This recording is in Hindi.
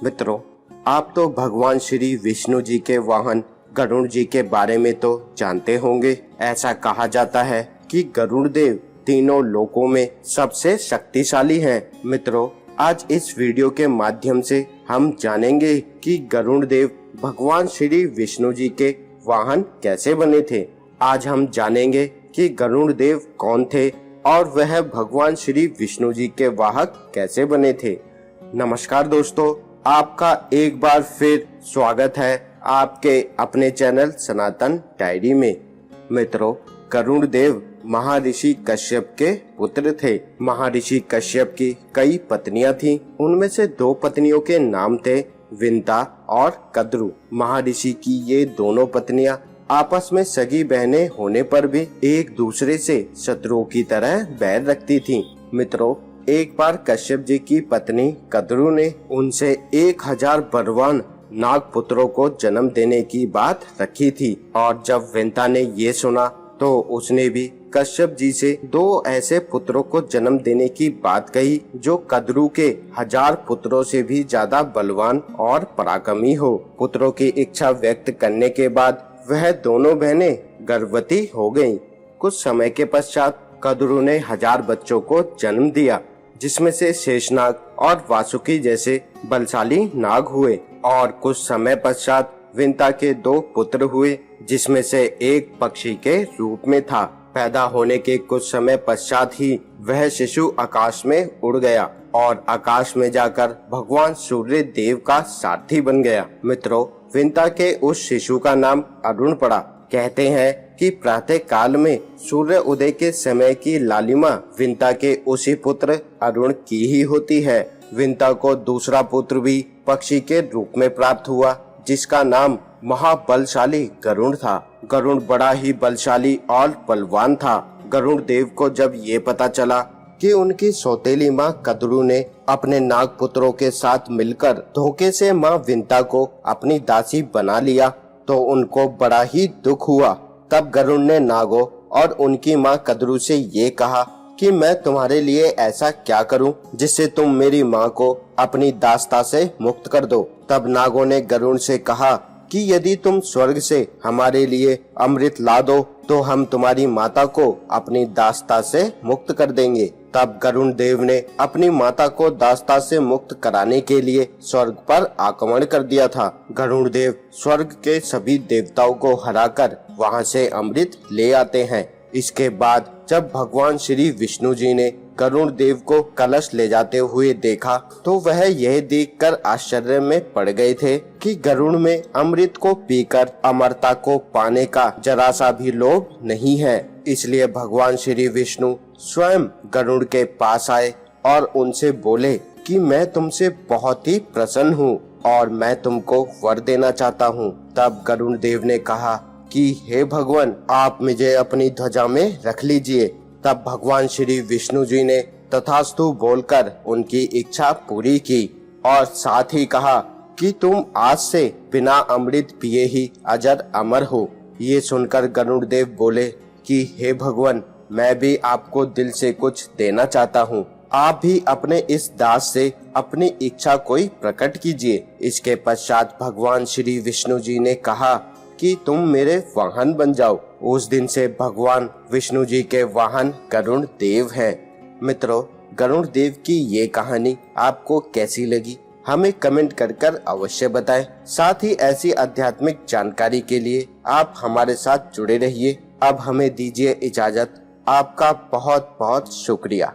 मित्रों, आप तो भगवान श्री विष्णु जी के वाहन गरुड़ जी के बारे में तो जानते होंगे। ऐसा कहा जाता है कि गरुड़ देव तीनों लोकों में सबसे शक्तिशाली हैं। मित्रों, आज इस वीडियो के माध्यम से हम जानेंगे कि गरुड़ देव भगवान श्री विष्णु जी के वाहन कैसे बने थे। आज हम जानेंगे कि गरुड़ देव कौन थे और वह भगवान श्री विष्णु जी के वाहक कैसे बने थे। नमस्कार दोस्तों, आपका एक बार फिर स्वागत है आपके अपने चैनल सनातन डायरी में। मित्रों, गरुड़ देव महर्षि कश्यप के पुत्र थे। महर्षि कश्यप की कई पत्नियां थीं। उनमें से दो पत्नियों के नाम थे विंता और कद्रु। महर्षि की ये दोनों पत्नियां आपस में सगी बहनें होने पर भी एक दूसरे से शत्रुओं की तरह बैर रखती थीं। मित्रों, एक बार कश्यप जी की पत्नी कद्रु ने उनसे 1000 बलवान नाग पुत्रों को जन्म देने की बात रखी थी और जब विंता ने ये सुना तो उसने भी कश्यप जी से 2 ऐसे पुत्रों को जन्म देने की बात कही जो कद्रु के 1000 पुत्रों से भी ज्यादा बलवान और पराक्रमी हो। पुत्रों की इच्छा व्यक्त करने के बाद वह दोनों बहनें गर्भवती हो गईं। कुछ समय के पश्चात कद्रु ने 1000 बच्चों को जन्म दिया, जिसमें से शेषनाग और वासुकी जैसे बलशाली नाग हुए। और कुछ समय पश्चात विंता के 2 पुत्र हुए, जिसमें से एक पक्षी के रूप में था। पैदा होने के कुछ समय पश्चात ही वह शिशु आकाश में उड़ गया और आकाश में जाकर भगवान सूर्य देव का सारथी बन गया। मित्रों, विंता के उस शिशु का नाम अरुण पड़ा। कहते हैं कि प्रातः काल में सूर्य उदय के समय की लालिमा विंता के उसी पुत्र अरुण की ही होती है। विंता को दूसरा पुत्र भी पक्षी के रूप में प्राप्त हुआ, जिसका नाम महाबलशाली गरुड़ था। गरुड़ बड़ा ही बलशाली और बलवान था। गरुड़ देव को जब ये पता चला कि उनकी सौतेली माँ कद्रु ने अपने नाग पुत्रों के साथ मिलकर धोखे से माँ विंता को अपनी दासी बना लिया, तो उनको बड़ा ही दुख हुआ। तब गरुड़ ने नागों और उनकी माँ कद्रु से ये कहा कि मैं तुम्हारे लिए ऐसा क्या करूं जिससे तुम मेरी माँ को अपनी दासता से मुक्त कर दो। तब नागों ने गरुड़ से कहा कि यदि तुम स्वर्ग से हमारे लिए अमृत ला दो तो हम तुम्हारी माता को अपनी दासता से मुक्त कर देंगे। तब गरुड़ देव ने अपनी माता को दासता से मुक्त कराने के लिए स्वर्ग पर आक्रमण कर दिया था। गरुड़ देव स्वर्ग के सभी देवताओं को हराकर वहां से अमृत ले आते हैं। इसके बाद जब भगवान श्री विष्णु जी ने गरुड़ देव को कलश ले जाते हुए देखा तो वह यह देखकर आश्चर्य में पड़ गए थे कि गरुड़ में अमृत को पीकर अमरता को पाने का जरा सा भी लोभ नहीं है। इसलिए भगवान श्री विष्णु स्वयं गरुड़ के पास आए और उनसे बोले कि मैं तुमसे बहुत ही प्रसन्न हूँ और मैं तुमको वर देना चाहता हूँ। तब गरुड़ देव ने कहा कि हे भगवान, आप मुझे अपनी ध्वजा में रख लीजिए। तब भगवान श्री विष्णु जी ने तथास्तु बोलकर उनकी इच्छा पूरी की और साथ ही कहा कि तुम आज से बिना अमृत पिए ही अजर अमर हो। ये सुनकर गरुड़ देव बोले कि हे भगवान, मैं भी आपको दिल से कुछ देना चाहता हूँ। आप भी अपने इस दास से अपनी इच्छा कोई प्रकट कीजिए। इसके पश्चात भगवान श्री विष्णु जी ने कहा कि तुम मेरे वाहन बन जाओ। उस दिन से भगवान विष्णु जी के वाहन गरुड़ देव हैं। मित्रों, गरुड़ देव की ये कहानी आपको कैसी लगी हमें कमेंट कर अवश्य बताएं। साथ ही ऐसी आध्यात्मिक जानकारी के लिए आप हमारे साथ जुड़े रहिए। अब हमें दीजिए इजाजत। आपका बहुत बहुत शुक्रिया।